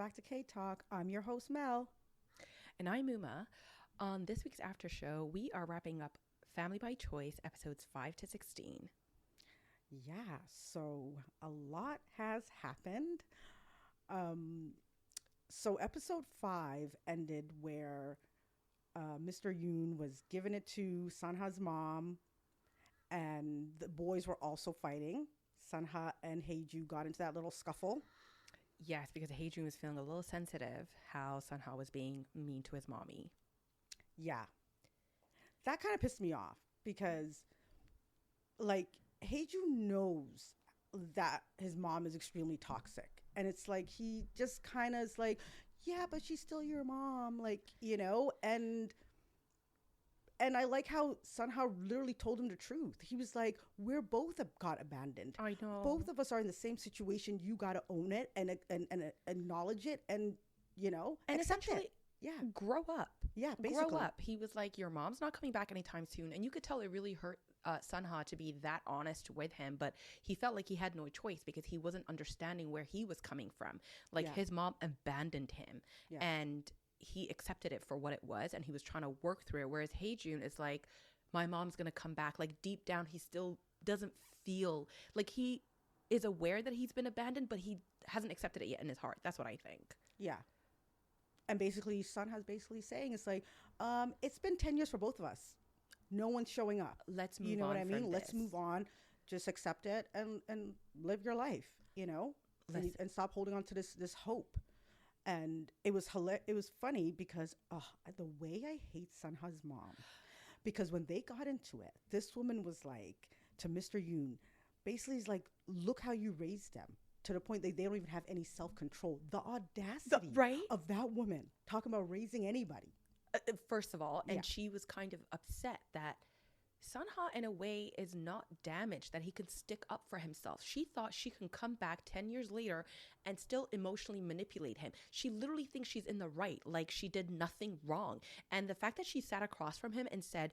back to K Talk. I'm your host, Mel. And I'm Uma. On this week's after show, we are wrapping up Family by Choice episodes 5 to 16. Yeah, so a lot has happened. Um, so episode 5 ended where Mr. Yoon was giving it to Sanha's mom, and the boys were also fighting. Sanha and Haeju got into that little scuffle. Yes, because Hae-jun was feeling a little sensitive how Sunha was being mean to his mommy. Yeah, that kind of pissed me off because, like, Haeju knows that his mom is extremely toxic. And it's like, he just kind of is like, yeah, but she's still your mom. Like, and I like how Sunha literally told him the truth. He was like, we're both got abandoned. I know. Both of us are in the same situation. You got to own it and acknowledge it and, and accept essentially, it. Yeah. grow up. Yeah, basically. Grow up. He was like, your mom's not coming back anytime soon. And you could tell it really hurt Sunha to be that honest with him. But he felt like he had no choice because he wasn't understanding where he was coming from. Like, his mom abandoned him. Yeah. And he accepted it for what it was. And he was trying to work through it. Whereas Hae-jun is like, my mom's going to come back. Like, deep down, he still doesn't feel like he is aware that he's been abandoned, but he hasn't accepted it yet in his heart. That's what I think. Yeah. And basically, Sunha's basically saying, it's like, it's been 10 years for both of us. No one's showing up. Let's move on. You know what I mean? From Let's this. move on. Just accept it and live your life, and stop holding on to this hope. And it was it was funny because the way I hate Sunha's mom, because when they got into it, this woman was like, to Mr. Yoon, basically is like, look how you raised them. To the point that they don't even have any self-control. The audacity of that woman talking about raising anybody. First of all, and she was kind of upset that Sunha, in a way, is not damaged, that he can stick up for himself. She thought she can come back 10 years later and still emotionally manipulate him. She literally thinks she's in the right, like she did nothing wrong. And the fact that she sat across from him and said,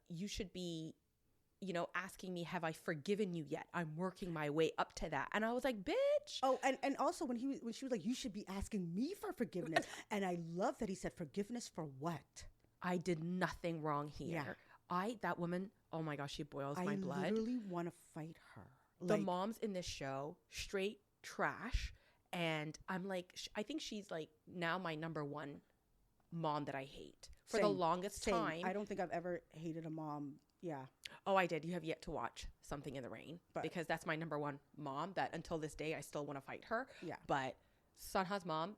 you should be, asking me, have I forgiven you yet? I'm working my way up to that. And I was like, bitch. Oh, and also when she was like, you should be asking me for forgiveness. And I love that he said, forgiveness for what? I did nothing wrong here. Yeah. That woman, oh my gosh, she boils my blood. I literally want to fight her. The moms in this show, straight trash. And I'm like, I think she's like now my number one mom that I hate. For the longest time. I don't think I've ever hated a mom. Yeah. Oh, I did. You have yet to watch Something in the Rain. Because that's my number one mom that until this day I still want to fight her. Yeah. But Sunha's mom,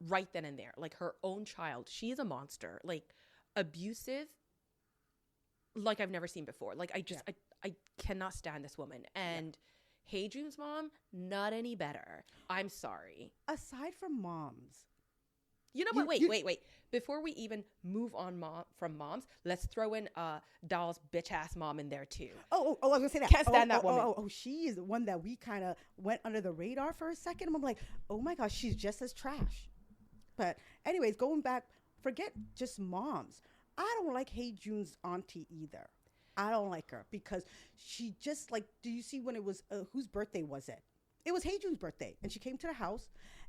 right then and there, like her own child, she is a monster. Like abusive, like I've never seen before. Like I cannot stand this woman. And Hae-jun's mom, not any better. I'm sorry. Aside from moms. You know what? Wait. Before we even move on from moms, let's throw in Doll's bitch ass mom in there too. Oh, I was gonna say that. Can't stand that woman. Oh, she is the one that we kind of went under the radar for a second. I'm like, oh my gosh, she's just as trash. But anyways, going back, forget just moms. I don't like Hae-jun's auntie either. I don't like her because she just like, do you see when it was, whose birthday was it? It was Hae-jun's birthday, and she came to the house,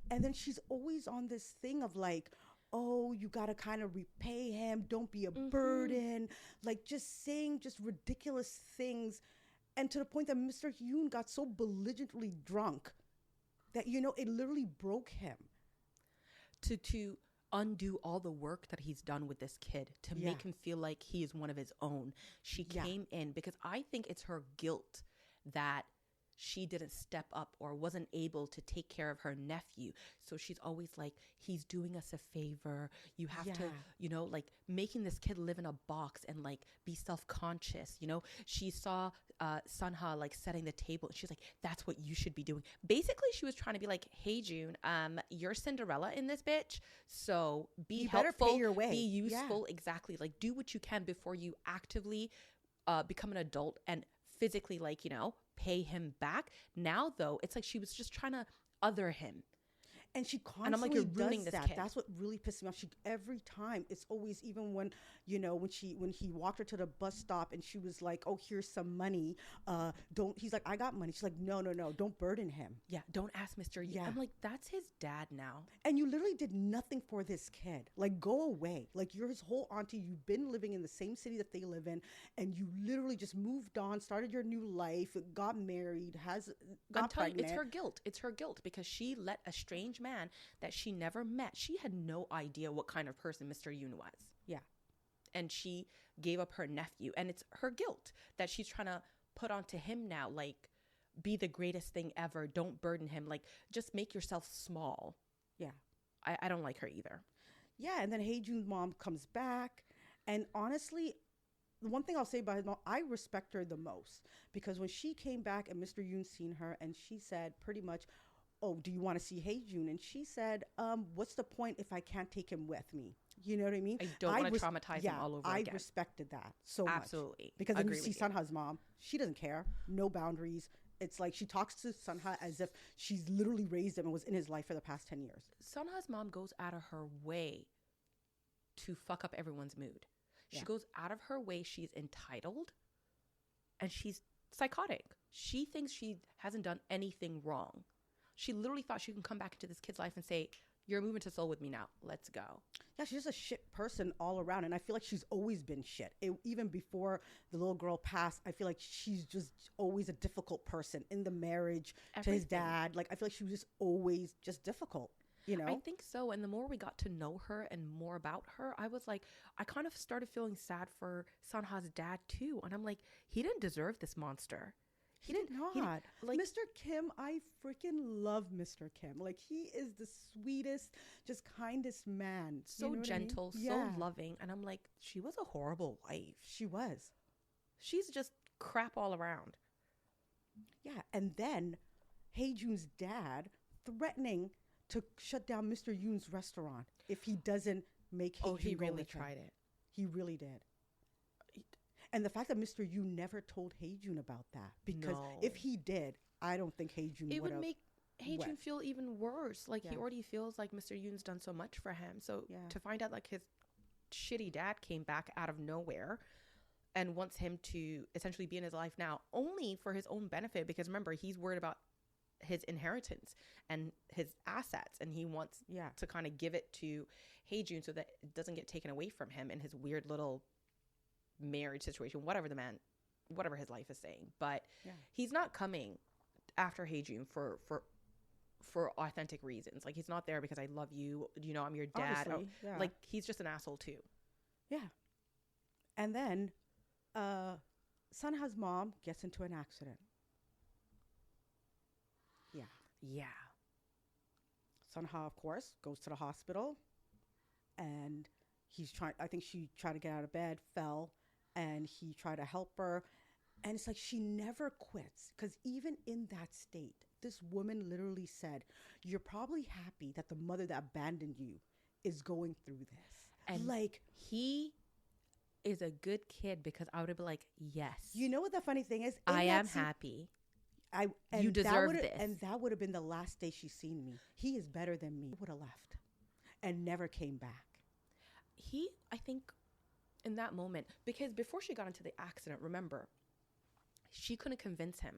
and then she's always on this thing of like, oh, you got to kind of repay him. Don't be a burden. Like just saying just ridiculous things. And to the point that Mr. Yoon got so belligerently drunk that, it literally broke him. To undo all the work that he's done with this kid, to make him feel like he is one of his own. She came in because I think it's her guilt that she didn't step up or wasn't able to take care of her nephew. So she's always like, he's doing us a favor. You have to, like making this kid live in a box and like be self-conscious. She saw Sunha like setting the table. And she's like, that's what you should be doing. Basically, she was trying to be like, hey, June, you're Cinderella in this bitch. So be helpful, better pay your way. Be useful. Exactly. Like do what you can before you actively become an adult and physically pay him back. Now though, it's like she was just trying to other him. And she And I'm like, constantly you're ruining does this that. kid. That's what really pisses me off. She every time, it's always, even when, when he walked her to the bus stop and she was like, "Oh, here's some money. Don't." He's like, "I got money." She's like, "No, no, no. Don't burden him." Yeah, don't ask Mr. Yu. Yeah. I'm like, that's his dad now. And you literally did nothing for this kid. Like, go away. Like, you're his whole auntie. You've been living in the same city that they live in, and you literally just moved on, started your new life, got married, got pregnant. It's her guilt. It's her guilt because she let a strange man that she never met. She had no idea what kind of person Mr. Yoon was. Yeah. And she gave up her nephew. And it's her guilt that she's trying to put onto him now. Like, be the greatest thing ever. Don't burden him. Like, just make yourself small. Yeah. I don't like her either. Yeah. And then Hae-jun's mom comes back. And honestly, the one thing I'll say about his mom, I respect her the most. Because when she came back and Mr. Yoon seen her, and she said pretty much, "Oh, do you want to see Hae-jun?" And she said, "What's the point if I can't take him with me?" You know what I mean? I don't want to traumatize him all over again. I respected that so much. Absolutely. Because then you see Sunha's mom, she doesn't care. No boundaries. It's like she talks to Sunha as if she's literally raised him and was in his life for the past 10 years. Sunha's mom goes out of her way to fuck up everyone's mood. She goes out of her way. She's entitled and she's psychotic. She thinks she hasn't done anything wrong. She literally thought she can come back into this kid's life and say, "You're moving to Seoul with me now. Let's go." Yeah, she's just a shit person all around. And I feel like she's always been shit. Even before the little girl passed, I feel like she's just always a difficult person in the marriage to his dad. Like, I feel like she was just always just difficult, you know? I think so. And the more we got to know her and more about her, I was like, I kind of started feeling sad for Sunha's dad too. And I'm like, he didn't deserve this monster. He did not. Like, Mr. Kim, I freaking love Mr. Kim. Like, he is the sweetest, just kindest man. So gentle, I mean? So loving. And I'm like, she was a horrible wife. She was. She's just crap all around. Yeah. And then Hae-jun's dad threatening to shut down Mr. Yoon's restaurant if he doesn't make Hae-jun. Oh, he go really with him. tried it. He really did. And the fact that Mr. Yoon never told Hae-jun about that, because if he did, I don't think Hae-jun would have. It would make Hae-jun feel even worse. Like, he already feels like Mr. Yoon's done so much for him. So to find out like his shitty dad came back out of nowhere and wants him to essentially be in his life now only for his own benefit, because remember, he's worried about his inheritance and his assets, and he wants to kind of give it to Hae-jun so that it doesn't get taken away from him in his weird little marriage situation, whatever his life is saying. But he's not coming after Hae-jun for authentic reasons. Like, he's not there because I love you, I'm your dad. Like, he's just an asshole too. Yeah. And then Sunha's mom gets into an accident. Yeah. Sunha, of course, goes to the hospital, and I think she tried to get out of bed, fell, and he tried to help her. And it's like she never quits, because even in that state, this woman literally said, "You're probably happy that the mother that abandoned you is going through this." And like, he is a good kid, because I would have been like, yes. You know what the funny thing is? I am happy. You deserve this. And that would have been the last day she's seen me. He is better than me. Would have left and never came back. I think in that moment, because before she got into the accident, remember, she couldn't convince him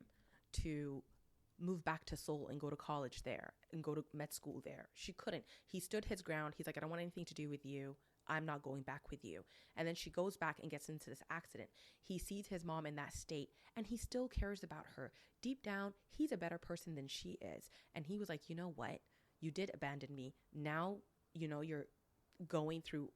to move back to Seoul and go to college there and go to med school there. She couldn't. He stood his ground. He's like, "I don't want anything to do with you. I'm not going back with you." And then she goes back and gets into this accident. He sees his mom in that state, and he still cares about her. Deep down, he's a better person than she is. And he was like, "You know what? You did abandon me. Now, you're going through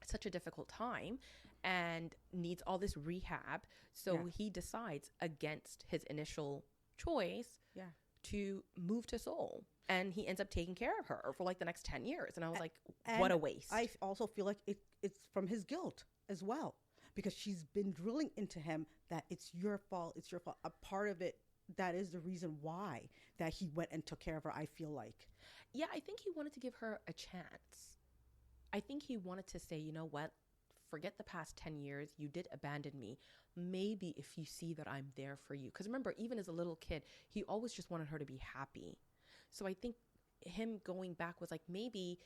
such a difficult time and needs all this rehab." So he decides against his initial choice to move to Seoul. And he ends up taking care of her for like the next 10 years. And I was like, what a waste. I also feel like it's from his guilt as well, because she's been drilling into him that it's your fault. It's your fault. A part of it, that is the reason why that he went and took care of her, I feel like. Yeah, I think he wanted to give her a chance. I think he wanted to say, "You know what? Forget the past 10 years. You did abandon me. Maybe if you see that I'm there for you." Because remember, even as a little kid, he always just wanted her to be happy. So I think him going back was like, maybe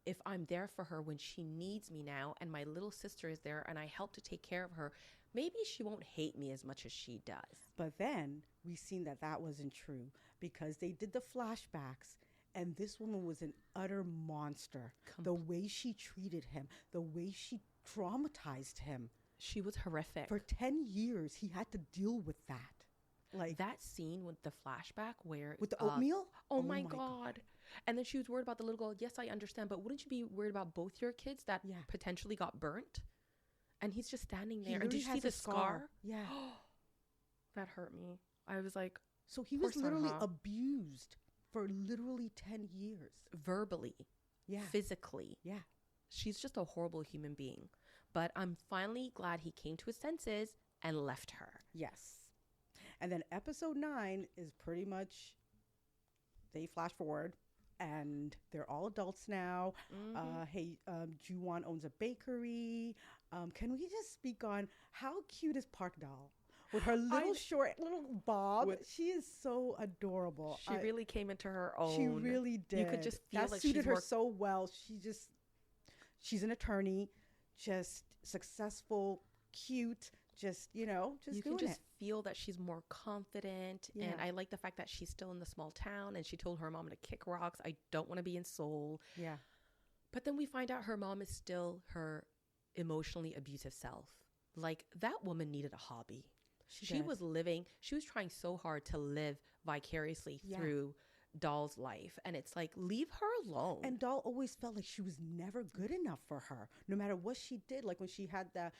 if I'm there for her when she needs me now, and my little sister is there and I help to take care of her, maybe she won't hate me as much as she does. But then we seen that that wasn't true, because they did the flashbacks and this woman was an utter monster. The way she treated him, the way she traumatized him. She was horrific. For 10 years, he had to deal with that. Like that scene with the flashback where with the oatmeal. Oh my God. And then she was worried about the little girl. Yes, I understand, but wouldn't you be worried about both your kids that potentially got burnt? And he's just standing there. And did you see the scar? Yeah. That hurt me. I was like, so he was literally abused for literally 10 years. Verbally. Yeah. Physically. Yeah. She's just a horrible human being. But I'm finally glad he came to his senses and left her. Yes. And then episode 9 is pretty much, they flash forward and they're all adults now. Ju-won owns a bakery. Can we just speak on how cute is Park Doll? With her short little bob. She is so adorable. She really came into her own. She really did. You could just feel that like suited her so well. She's an attorney, just successful, cute, just you can just feel that she's more confident. And I like the fact that she's still in the small town and she told her mom to kick rocks. I don't want to be in Seoul. Yeah. But then we find out her mom is still her emotionally abusive self. Like, that woman needed a hobby. She was trying so hard to live vicariously through Doll's life, and it's like, leave her alone. And Doll always felt like she was never good enough for her, no matter what she did. Like when she had that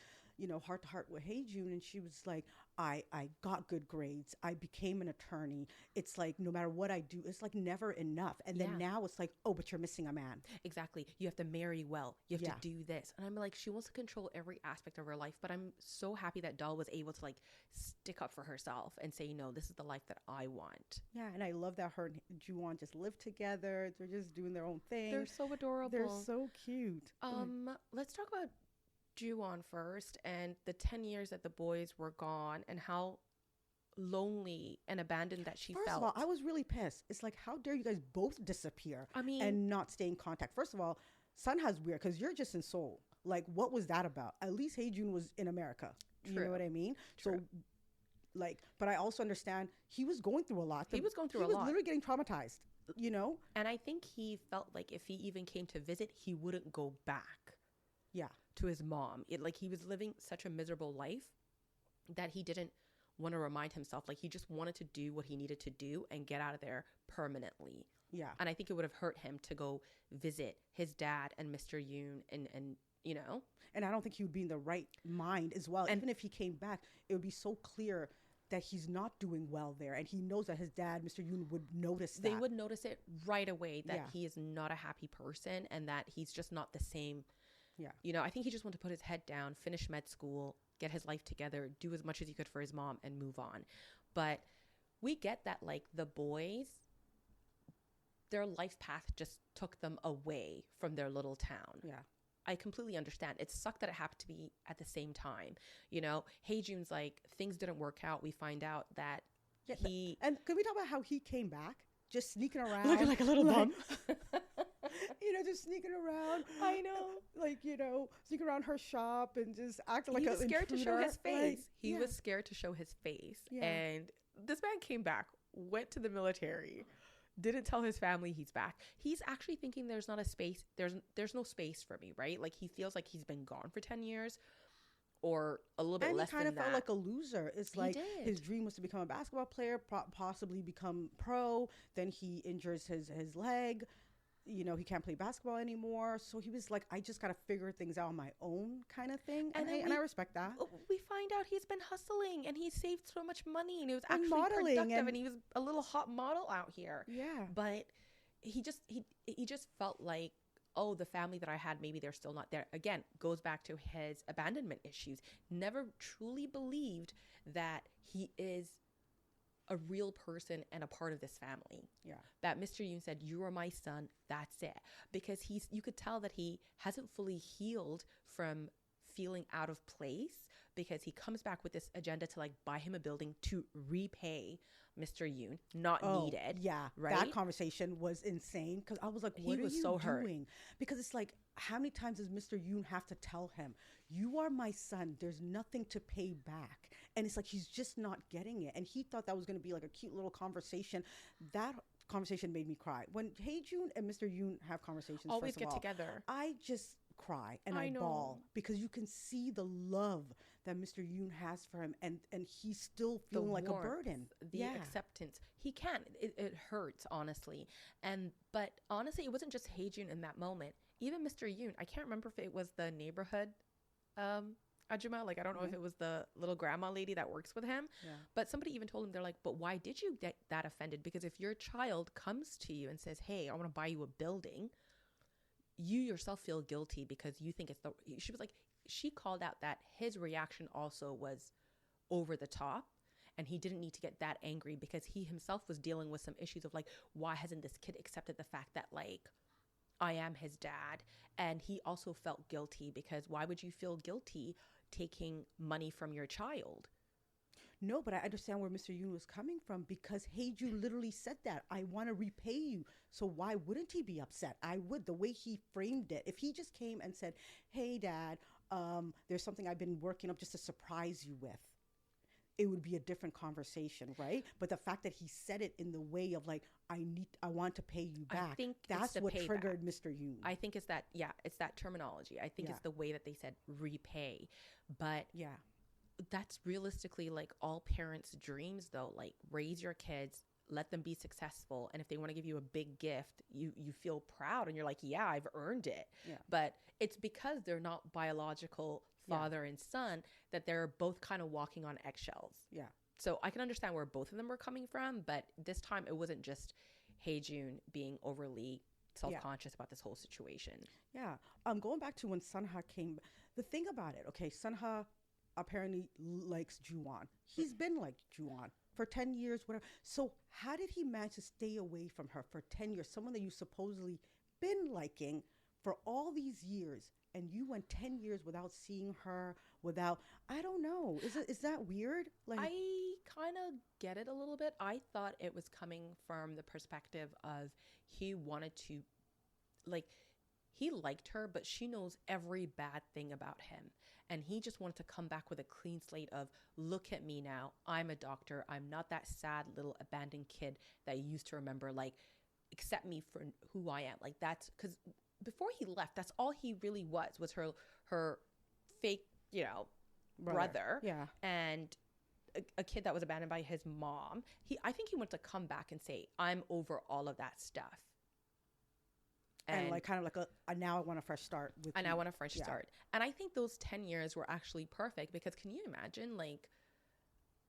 heart to heart with Hae-jun, and she was like, I got good grades, I became an attorney, it's like no matter what I do, it's like never enough. And then now it's like, oh, but you're missing a man. Exactly. You have to marry well, you have to do this. And I'm like, she wants to control every aspect of her life. But I'm so happy that Doll was able to like stick up for herself and say, no, this is the life that I want. Yeah. And I love that her and Ju-won just live together. They're just doing their own thing. They're so adorable. They're so cute. Let's talk about Ju-won first, and the 10 years that the boys were gone and how lonely and abandoned that she felt. First of all, I was really pissed. It's like, how dare you guys both disappear and not stay in contact? First of all, Sun has weird, because you're just in Seoul. Like, what was that about? At least Hae-jun was in America. True. You know what I mean? True. So, like, but I also understand he was going through a lot. He was going through a lot. He was literally getting traumatized, And I think he felt like if he even came to visit, he wouldn't go back. Yeah. To his mom. He was living such a miserable life that he didn't want to remind himself. Like, he just wanted to do what he needed to do and get out of there permanently. Yeah. And I think it would have hurt him to go visit his dad and Mr. Yoon and And I don't think he would be in the right mind as well. And even if he came back, it would be so clear that he's not doing well there. And he knows that his dad, Mr. Yoon, would notice that. They would notice it right away that he is not a happy person and that he's just not the same. Yeah. I think he just wanted to put his head down, finish med school, get his life together, do as much as he could for his mom and move on. But we get that, like, the boys, their life path just took them away from their little town. Yeah. I completely understand. It sucked that it happened to be at the same time. Hae-jun's like, things didn't work out. We find out that and could we talk about how he came back? Just sneaking around. Looking like a little bum. Just sneaking around. I know. Sneaking around her shop and just acting like he was scared intruder. To show his face. He was scared to show his face. Yeah. And this man came back, went to the military, didn't tell his family he's back. He's actually thinking there's not a space. There's no space for me, right? Like, he feels like he's been gone for 10 years. Or a little bit less than that. And he kind of felt like a loser. It's like his dream was to become a basketball player, possibly become pro. Then he injures his leg. He can't play basketball anymore. So he was like, I just got to figure things out on my own kind of thing. And I respect that. We find out he's been hustling and he saved so much money and he was actually productive and he was a little hot model out here. Yeah. But he just felt like, oh, the family that I had, maybe they're still not there. Again, goes back to his abandonment issues. Never truly believed that he is a real person and a part of this family. Yeah. That Mr. Yoon said, you are my son, that's it. Because you could tell that he hasn't fully healed from feeling out of place because he comes back with this agenda to like buy him a building to repay Mr. Yoon, not needed. Yeah, right? That conversation was insane because I was like, what He are was you so doing? hurt. Because it's like, how many times does Mr. Yoon have to tell him, you are my son, there's nothing to pay back? And it's like, he's just not getting it. And he thought that was going to be like a cute little conversation. That conversation made me cry. When Hae-jun and Mr. Yoon have conversations, Always first of get all, together. I just cry and I I know. bawl because you can see the love that Mr. Yoon has for him, and he's still feeling like warmth, a burden. the acceptance. He can. It hurts, honestly. But honestly, it wasn't just Hae-jun in that moment. Even Mr. Yoon, I can't remember if it was the neighborhood Ajuma. Like, I don't know if it was the little grandma lady that works with him. Yeah. But somebody even told him, they're like, but why did you get that offended? Because if your child comes to you and says, hey, I want to buy you a building, you yourself feel guilty because you think it's the... She was like, she called out that his reaction also was over the top, and he didn't need to get that angry because he himself was dealing with some issues of like, why hasn't this kid accepted the fact that like I am his dad? And he also felt guilty because why would you feel guilty taking money from your child? No, but I understand where Mr. Yoon was coming from because Hae-jun literally said that. I want to repay you. So why wouldn't he be upset? I would, the way he framed it. If he just came and said, hey, Dad, there's something I've been working up just to surprise you with, it would be a different conversation, right? But the fact that he said it in the way of like, I want to pay you back. I think that's what payback. triggered Mr. Yoon. I think it's that, it's that terminology. I think it's the way that they said repay. But that's realistically like all parents' dreams though. Like, raise your kids, let them be successful, and if they want to give you a big gift, you feel proud and you're like, yeah, I've earned it. But it's because they're not biological father and son that they're both kind of walking on eggshells. So I can understand where both of them were coming from, but this time it wasn't just Hae-jun being overly self-conscious about this whole situation. Going back to when Sunha came, the thing about it, okay, Sunha apparently likes Ju-won. He's been like Ju-won for 10 years, whatever. So how did he manage to stay away from her for 10 years? Someone that you supposedly been liking for all these years, and you went 10 years without seeing her, without, I don't know. Is that weird? Like, I kind of get it a little bit. I thought it was coming from the perspective of he wanted to, like, he liked her, but she knows every bad thing about him. And he just wanted to come back with a clean slate of, look at me now. I'm a doctor. I'm not that sad little abandoned kid that you used to remember. Like, accept me for who I am. Like, that's because before he left, that's all he really was her fake, brother. And a kid that was abandoned by his mom. I think he wanted to come back and say, I'm over all of that stuff. And like kind of like a now I want a fresh start with and you. I want a fresh start. And I think those 10 years were actually perfect because can you imagine like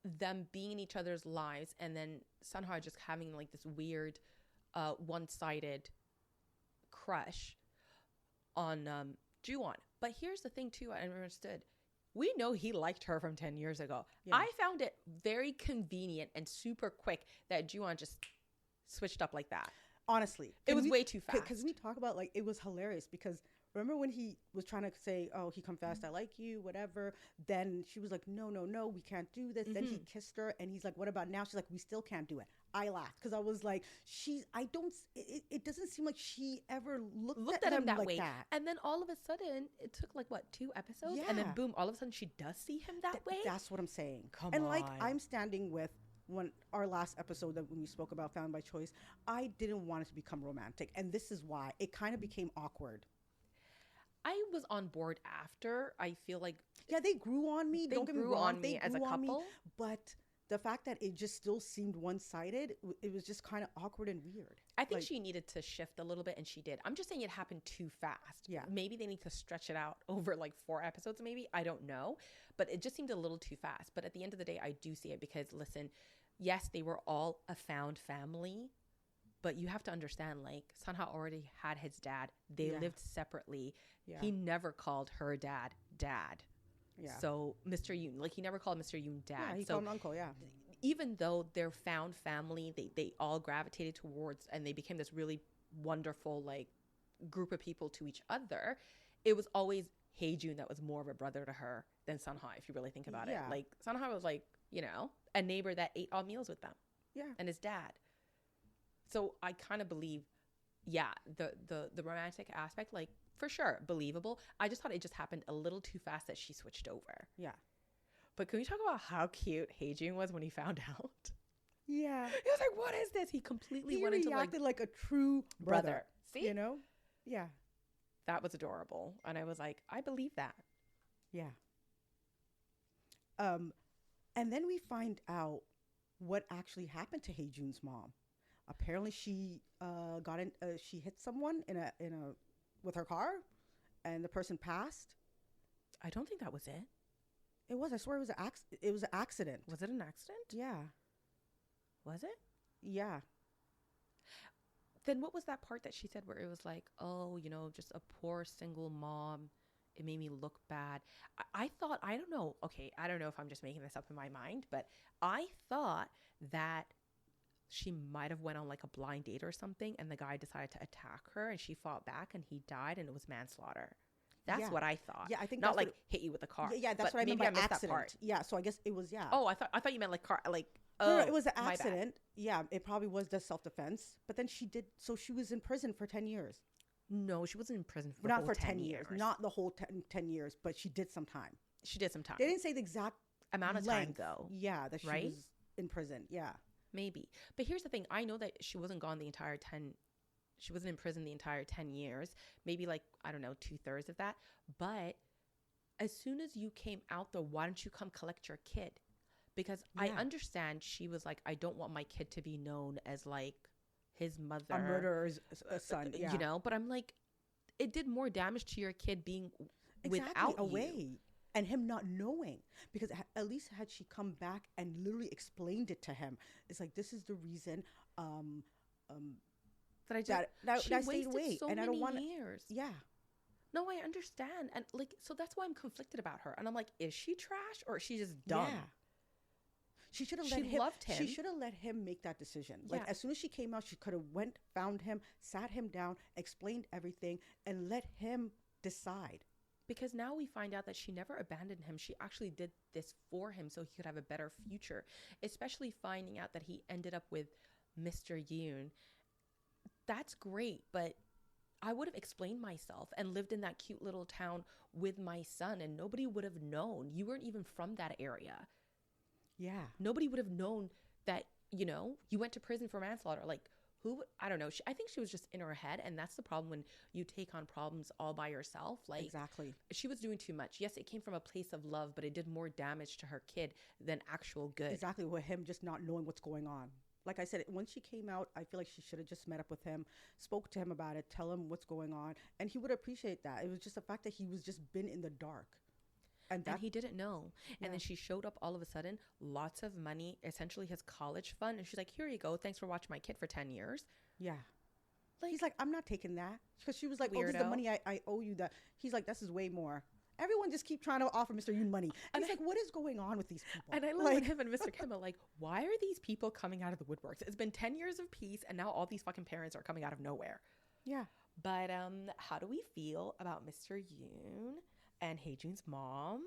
them being in each other's lives and then Sunha just having like this weird one-sided crush on Ju-won. But here's the thing too, I understood. We know he liked her from 10 years ago. I found it very convenient and super quick that Ju-won just switched up like that. Honestly, it was way too fast. Because we talk about like, it was hilarious because remember when he was trying to say, oh, he confessed, I like you, whatever. Then she was like, no, we can't do this. Then he kissed her and he's like, what about now? She's like, we still can't do it. I laughed because I was like, it doesn't seem like she ever looked at him that way. And then all of a sudden, it took like what, 2 episodes? And then boom, all of a sudden she does see him that way? That's what I'm saying. Come and on. Like, I'm standing with when our last episode that when we spoke about Found by Choice, I didn't want it to become romantic. And this is why it kind of became awkward. I was on board after. I feel like they grew on me. Don't get me wrong, they grew as a couple. But the fact that it just still seemed one-sided, it was just kind of awkward and weird. I think she needed to shift a little bit, and she did. I'm just saying it happened too fast. Maybe they need to stretch it out over like 4 episodes, maybe. I don't know. But it just seemed a little too fast. But at the end of the day, I do see it because, listen, yes, they were all a found family. But you have to understand, like, Sunha already had his dad. They lived separately. He never called her dad. So Mr. Yoon, like, he never called Mr. Yoon dad. He called him uncle, Even though they're found family, they all gravitated towards, and they became this really wonderful, like, group of people to each other. It was always Hae-jun that was more of a brother to her than Sunha, if you really think about it. Yeah. Like, Sunha was like, you know, a neighbor that ate all meals with them. Yeah. And his dad. So I kind of believe, yeah, the romantic aspect, like, for sure, believable. I just thought it just happened a little too fast that she switched over. Yeah. But can we talk about how cute Hae-jun was when he found out? Yeah. He was like, what is this? He completely went into like a true brother. See? You know? Yeah. That was adorable. And I was like, I believe that. Yeah. And then we find out what actually happened to Hae-jun's mom. Apparently she she hit someone in a with her car, and the person passed. I don't think that was it. It was. I swear it was an accident. Was it an accident? Yeah. Was it? Yeah. Then what was that part that she said where it was like, oh, you know, just a poor single mom. It made me look bad. I thought, I don't know. Okay, I don't know if I'm just making this up in my mind, but I thought that she might have went on like a blind date or something, and the guy decided to attack her, and she fought back, and he died, and it was manslaughter. That's what I thought. Yeah, I think not that's like hit you with a car. Yeah, that's what I meant by accident. Yeah, so I guess it was Oh, I thought you meant like car, like. No, it was an accident. Yeah, it probably was just self-defense. But then she was in prison for 10 years. No, she wasn't in prison for not for 10 years. Not the whole 10 years, but she did some time. She did some time. They didn't say the exact amount of time though. Yeah, that she was in prison. Yeah. Maybe. But here's the thing. I know that she wasn't gone the entire 10. She wasn't in prison the entire 10 years. Maybe like, I don't know, 2/3 of that. But as soon as you came out though, why don't you come collect your kid? Because I understand she was like, I don't want my kid to be known as like his mother. A murderer's son, yeah. You know, but I'm like, it did more damage to your kid being without away. You. And him not knowing. Because at least had she come back and literally explained it to him. It's like, this is the reason that I just, that I stayed away. So and many I don't want years. Yeah. No, I understand. And like, so that's why I'm conflicted about her. And I'm like, is she trash or is she just dumb? Yeah. She should have loved him. She should have let him make that decision. Like as soon as she came out, she could have found him, sat him down, explained everything, and let him decide. Because now we find out that she never abandoned him. She actually did this for him so he could have a better future. Especially finding out that he ended up with Mr. Yoon. That's great, but I would have explained myself and lived in that cute little town with my son, and nobody would have known. You weren't even from that area. Yeah. Nobody would have known that, you know, you went to prison for manslaughter. Like, who, I don't know. I think she was just in her head. And that's the problem when you take on problems all by yourself. Like, exactly. She was doing too much. Yes, it came from a place of love, but it did more damage to her kid than actual good. Exactly. With him just not knowing what's going on. Like I said, once she came out, I feel like she should have just met up with him, spoke to him about it, tell him what's going on. And he would appreciate that. It was just the fact that he was just been in the dark. And he didn't know. And then she showed up all of a sudden, lots of money, essentially his college fund. And she's like, here you go. Thanks for watching my kid for 10 years. Yeah. Like, he's like, I'm not taking that. Because she was like, oh, this is the money I owe you. That he's like, this is way more. Everyone just keep trying to offer Mr. Yoon money. And he's like, what is going on with these people? And I love like, him and Mr. Kim are like, why are these people coming out of the woodworks? It's been 10 years of peace. And now all these fucking parents are coming out of nowhere. Yeah. But how do we feel about Mr. Yoon and Hae-jun's mom?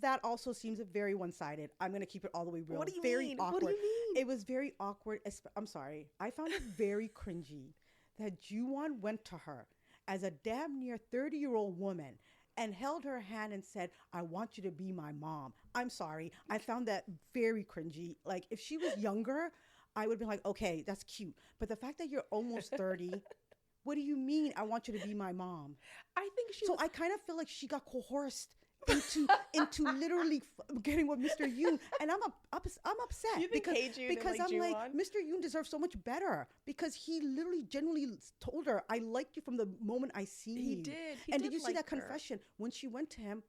That also seems very one-sided. I'm going to keep it all the way real. What do you mean? Awkward. What do you mean? It was very awkward. I'm sorry. I found it very cringy that Ju-won went to her as a damn near 30-year-old woman and held her hand and said, I want you to be my mom. I'm sorry. I found that very cringy. Like, if she was younger, I would be like, okay, that's cute. But the fact that you're almost 30... What do you mean? I want you to be my mom. I think she. So I kind of feel like she got coerced into literally getting with Mr. Yoon, and I'm upset. You think because I'm like, Mr. Yoon deserves so much better because he literally genuinely told her, I like you from the moment I see you. He did. And did you see that confession when she went to him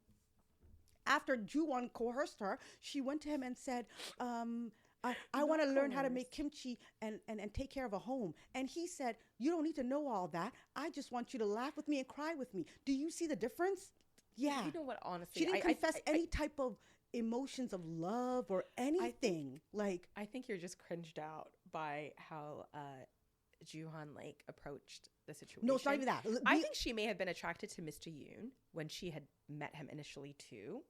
after Ju-won coerced her? She went to him and said, I want to learn how to make kimchi and take care of a home. And he said, you don't need to know all that. I just want you to laugh with me and cry with me. Do you see the difference? Yeah. You know what, honestly. She didn't confess any type of emotions of love or anything. I think you're just cringed out by how Joo-han like approached the situation. No, it's not even that. I think she may have been attracted to Mr. Yoon when she had met him initially too.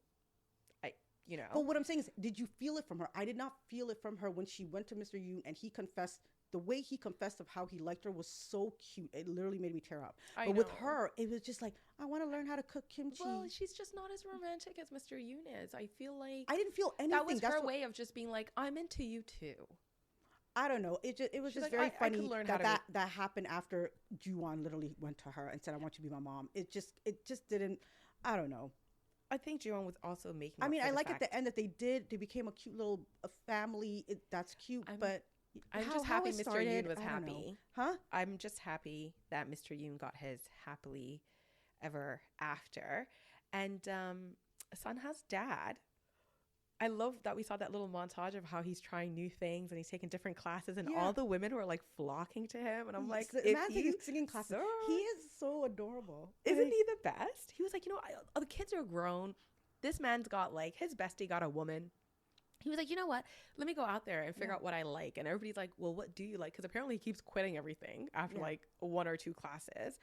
But what I'm saying is, did you feel it from her? I did not feel it from her when she went to Mr. Yoon and he confessed. The way he confessed of how he liked her was so cute. It literally made me tear up. But with her, it was just like, I want to learn how to cook kimchi. Well, she's just not as romantic as Mr. Yoon is. I feel like I didn't feel anything. That was her way of just being like, I'm into you too. I don't know. It was just like, very funny that happened after Joo-won literally went to her and said, I want you to be my mom. It just didn't, I don't know. I think Jung was also making. I mean, I like at the end that they became a cute little family. That's cute, but I'm just happy Mr. Yoon was happy. Huh? I'm just happy that Mr. Yoon got his happily ever after, and Sunha's dad. I love that we saw that little montage of how he's trying new things and he's taking different classes, and all the women were like flocking to him. And I'm like, he's singing classes. He is so adorable. Isn't he the best? He was like, the kids are grown. This man's got like, his bestie got a woman. He was like, you know what? Let me go out there and figure out what I like. And everybody's like, well, what do you like? Because apparently he keeps quitting everything after like 1 or 2 classes.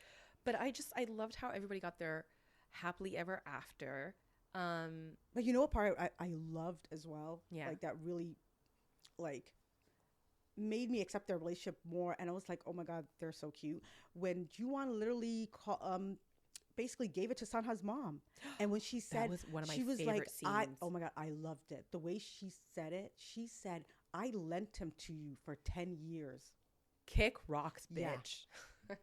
But I loved how everybody got their happily ever after. But you know what part I loved as well? Yeah. Like that really like made me accept their relationship more. And I was like, oh my God, they're so cute. When Joo-won literally basically gave it to Sanha's mom. And when she said, that was one of my favorite like, scenes. Oh my God, I loved it. The way she said it, she said, I lent him to you for 10 years. Kick rocks, bitch. Yeah.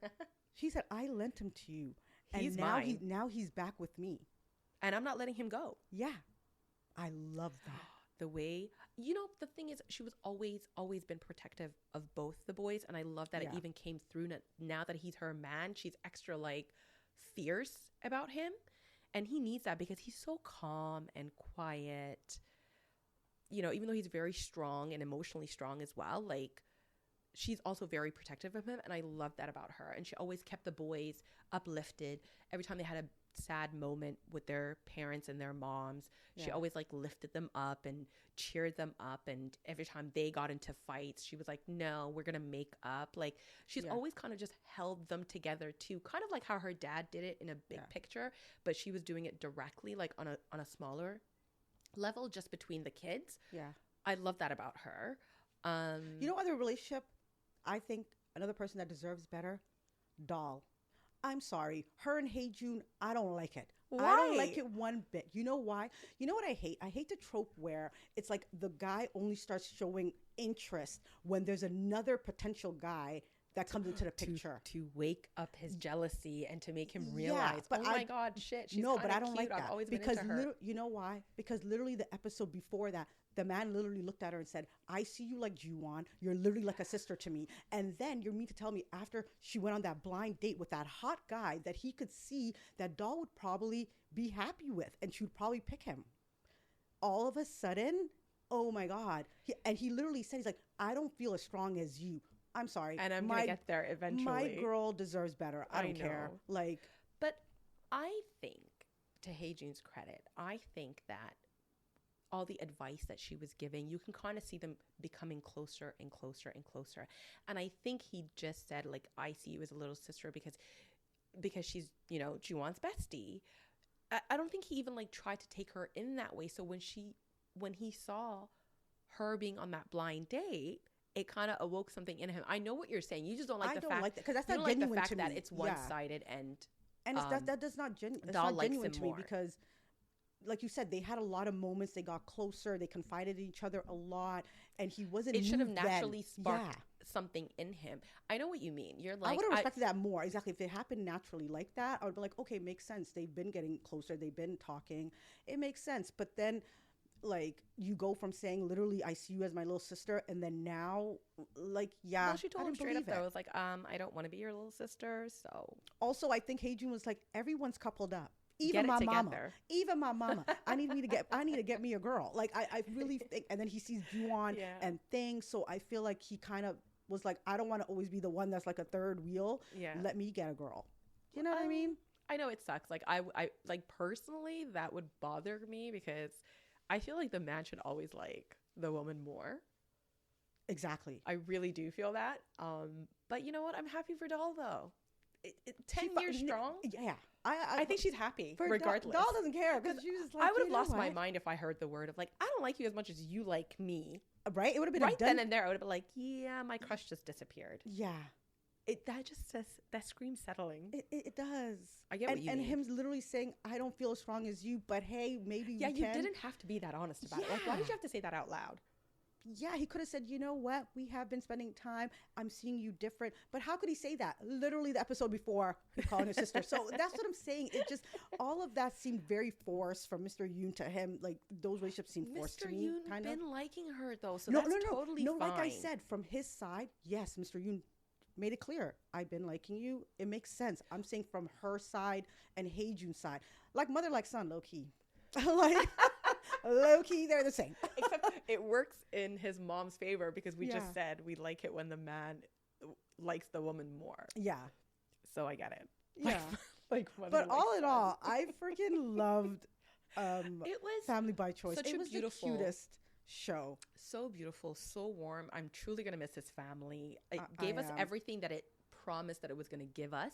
She said, I lent him to you. He's and now mine. now he's back with me. And I'm not letting him go. Yeah. I love that. The way, the thing is, she was always been protective of both the boys. And I love that it even came through now that he's her man. She's extra like fierce about him. And he needs that because he's so calm and quiet. Even though he's very strong and emotionally strong as well, like she's also very protective of him. And I love that about her. And she always kept the boys uplifted. Every time they had a sad moment with their parents and their moms, she always like lifted them up and cheered them up. And every time they got into fights, she was like, no, we're gonna make up. Like she's always kind of just held them together too, kind of like how her dad did it in a big picture, but she was doing it directly, like on a smaller level, just between the kids. I love that about her. Other relationship, I think another person that deserves better, Doll. I'm sorry. Her and Hae-jun, I don't like it. Why? I don't like it one bit. You know why? You know what I hate? I hate the trope where it's like the guy only starts showing interest when there's another potential guy that comes into the picture. To wake up his jealousy and to make him realize, my God, shit, she's but I don't like that. I've always because been into her. You know why? Because literally the episode before that, the man literally looked at her and said, I see you like Joo-won. You're literally like a sister to me. And then you mean to tell me after she went on that blind date with that hot guy that he could see that Doll would probably be happy with and she would probably pick him. All of a sudden, oh my God. He literally said, he's like, I don't feel as strong as you. I'm sorry. And I'm going to get there eventually. My girl deserves better. I don't care. But I think, to Hae-jun's credit, I think that all the advice that she was giving, you can kind of see them becoming closer and closer and closer. And I think he just said, like, I see you as a little sister because she's, Joo-won's bestie. I don't think he even like tried to take her in that way. So when he saw her being on that blind date, it kind of awoke something in him. I know what you're saying. You just don't like the fact because that's not genuine like the fact to that me. It's one-sided and that does not genuine to me because, like you said, they had a lot of moments. They got closer. They confided in each other a lot, and he wasn't. It should have naturally sparked something in him. I know what you mean. You're like, I would have respected that more. Exactly. If it happened naturally like that, I would be like, okay, makes sense. They've been getting closer. They've been talking. It makes sense. But then, like, you go from saying literally, I see you as my little sister, and then now, like, well, she told him straight up though. It was like, I don't want to be your little sister. So also, I think Hae-jun was like, everyone's coupled up. Even my mama. I need to get me a girl. Like, I really think, and then he sees Joo-won and things. So I feel like he kind of was like, I don't want to always be the one that's like a third wheel. Yeah. Let me get a girl. You know what I mean? I know it sucks. Like I like personally that would bother me because I feel like the man should always like the woman more. Exactly. I really do feel that. But you know what? I'm happy for Doll though. 10 years strong. Yeah. I think she's happy regardless. Doll doesn't care because she was just like, I would have lost my mind if I heard the word of like, I don't like you as much as you like me. Right? It would have been right then and there. I would have been like, yeah, my crush just disappeared. Yeah. That just says, that screams settling. It does. I get what you mean. And him literally saying, I don't feel as strong as you, but hey, maybe you can. Yeah, you didn't have to be that honest about it. Like, why did you have to say that out loud? Yeah, he could have said, you know what? We have been spending time. I'm seeing you different. But how could he say that? Literally the episode before he called his sister. So that's what I'm saying. It just, all of that seemed very forced from Mr. Yoon to him. Like, those relationships seem forced to me. Mr. Yoon been liking her, though, so no, that's no, totally no, fine. Like I said, from his side, yes, Mr. Yoon made it clear. I've been liking you. It makes sense. I'm saying from her side and Hae-jun's side. Like mother, like son, low-key. Like... low-key, they're the same. Except it works in his mom's favor because we just said we like it when the man likes the woman more. Yeah. So I get it. Yeah. But all in all, I freaking loved it was Family by Choice. Such it a was beautiful, the cutest show. So beautiful, so warm. I'm truly going to miss his family. It gave us everything that it promised that it was going to give us.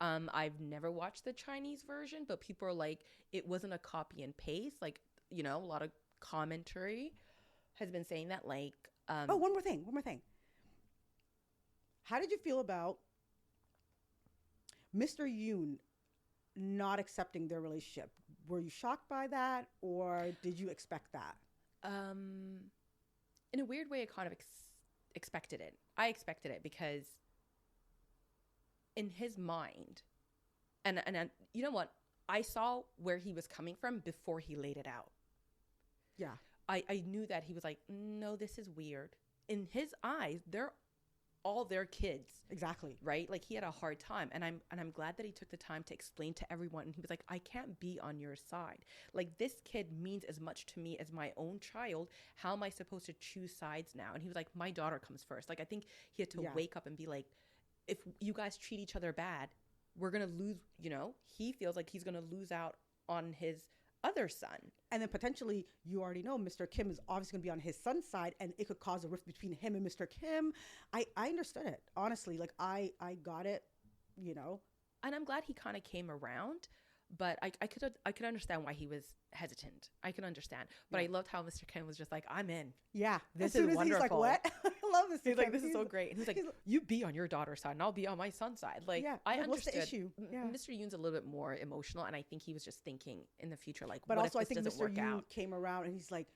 I've never watched the Chinese version, but people are like, it wasn't a copy and paste. Like, you know, a lot of commentary has been saying that, like... one more thing. How did you feel about Mr. Yoon not accepting their relationship? Were you shocked by that, or did you expect that? In a weird way, I kind of expected it. I expected it because in his mind... And you know what? I saw where he was coming from before he laid it out. Yeah. I knew that he was like, no, this is weird. In his eyes, they're all their kids. Exactly. Right? Like he had a hard time. And I'm glad that he took the time to explain to everyone. And he was like, I can't be on your side. Like this kid means as much to me as my own child. How am I supposed to choose sides now? And he was like, my daughter comes first. Like I think he had to wake up and be like, if you guys treat each other bad, we're going to lose, you know, he feels like he's going to lose out on his other son. And then potentially, you already know Mr. Kim is obviously going to be on his son's side, and it could cause a rift between him and Mr. Kim. I understood it, honestly. Like, I got it, you know. And I'm glad he kind of came around, but I could understand why he was hesitant. I can understand. But I loved how Mr. Kim was just like, I'm in. Yeah. This is wonderful. He's like, what? I love this. He's like, this is so great. And he's like, you be on your daughter's side and I'll be on my son's side. Like, I understood. What's the issue? Yeah. Mr. Yoon's a little bit more emotional, and I think he was just thinking in the future, like, but what also, if this I think doesn't Mr. work Yoon out? came around and he's like,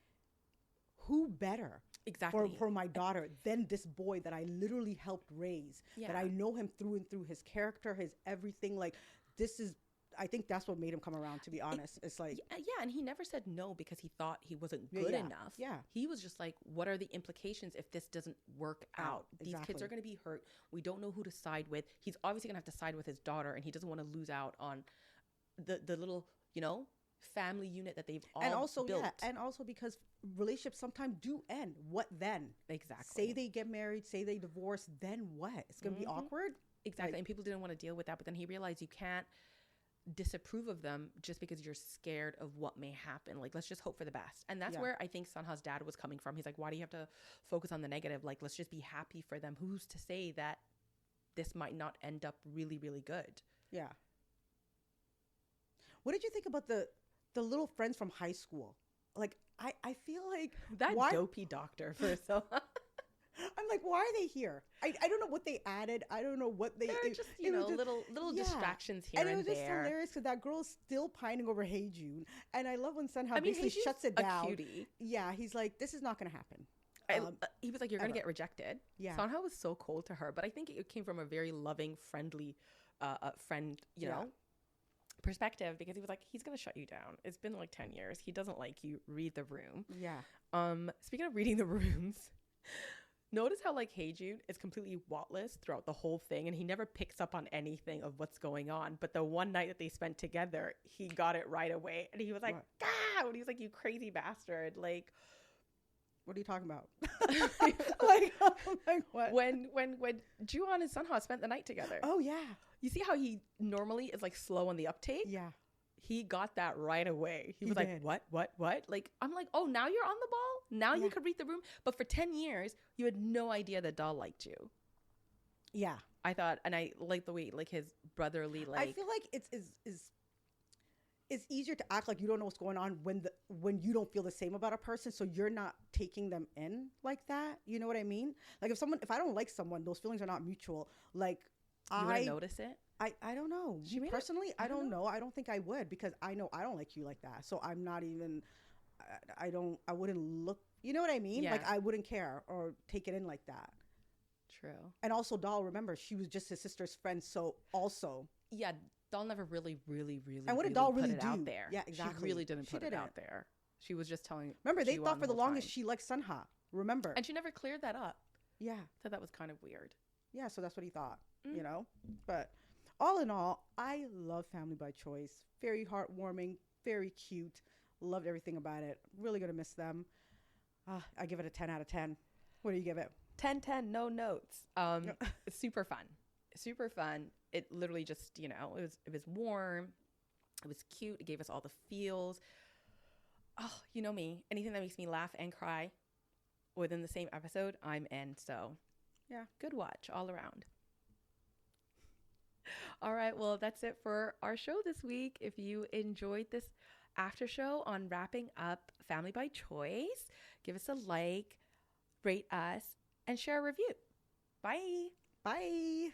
who better exactly for my daughter than this boy that I literally helped raise, that I know him through and through, his character, his everything. Like, this is, I think that's what made him come around, to be honest. It's like... Yeah, and he never said no because he thought he wasn't good enough. Yeah. He was just like, what are the implications if this doesn't work out? Exactly. These kids are going to be hurt. We don't know who to side with. He's obviously going to have to side with his daughter, and he doesn't want to lose out on the little, you know, family unit that they've all built. Yeah, and also because relationships sometimes do end. What then? Exactly. Say they get married, say they divorce, then what? It's going to be awkward? Exactly. Like, and people didn't want to deal with that, but then he realized you can't disapprove of them just because you're scared of what may happen. Like, let's just hope for the best. And that's where I think Sunha's dad was coming from. He's like, why do you have to focus on the negative? Like, let's just be happy for them. Who's to say that this might not end up really, really good? Yeah. What did you think about the little friends from high school? Like, I feel like that dopey doctor for so I'm like, why are they here? I don't know what they added. I don't know what they... They're just, you know, little distractions here and there. And it was just hilarious because that girl's still pining over Hae-jun. And I love when Sunha basically shuts it down. Cutie. Yeah, he's like, this is not going to happen. He was like, you're going to get rejected. Yeah. Sunha was so cold to her. But I think it came from a very loving, friendly friend, you know, perspective, because he was like, he's going to shut you down. It's been like 10 years. He doesn't like you. Read the room. Yeah. Speaking of reading the rooms... Notice how like Hae-jun is completely whatless throughout the whole thing, and he never picks up on anything of what's going on. But the one night that they spent together, he got it right away, and he was like, "God!" And he was like, "You crazy bastard!" Like, what are you talking about? like what? When Ju-on and Sunha spent the night together. Oh yeah. You see how he normally is like slow on the uptake? Yeah. He got that right away. He was like, "What? What? What?" Like, I'm like, "Oh, now you're on the ball." Now you could read the room. But for 10 years, you had no idea that Doll liked you. Yeah. I thought, and I like the way, like, his brotherly, like. I feel like it's easier to act like you don't know what's going on when you don't feel the same about a person, so you're not taking them in like that. You know what I mean? Like if I don't like someone, those feelings are not mutual. Like you wouldn't notice it? I don't know. Personally, I don't know. I don't think I would, because I know I don't like you like that. So I'm not even I wouldn't look, you know what I mean? Yeah. Like I wouldn't care or take it in like that. True. And also Doll, remember, she was just his sister's friend, so also. Yeah, Doll never really And what did Doll really put it do? out there. Yeah, exactly. She really didn't put it out there. She was just telling. Remember, they thought Ji-won for the whole longest time. she liked Sunha. Remember? And she never cleared that up. Yeah. So that was kind of weird. Yeah, so that's what he thought, you know? But all in all, I love Family by Choice. Very heartwarming, very cute. Loved everything about it. Really going to miss them. I give it a 10 out of 10. What do you give it? 10-10, no notes. Super fun. Super fun. It literally just, you know, it was warm. It was cute. It gave us all the feels. Oh, you know me. Anything that makes me laugh and cry within the same episode, I'm in. So, yeah, good watch all around. All right, well, that's it for our show this week. If you enjoyed this after show on wrapping up Family by Choice, give us a like, rate us, and share a review. Bye. Bye.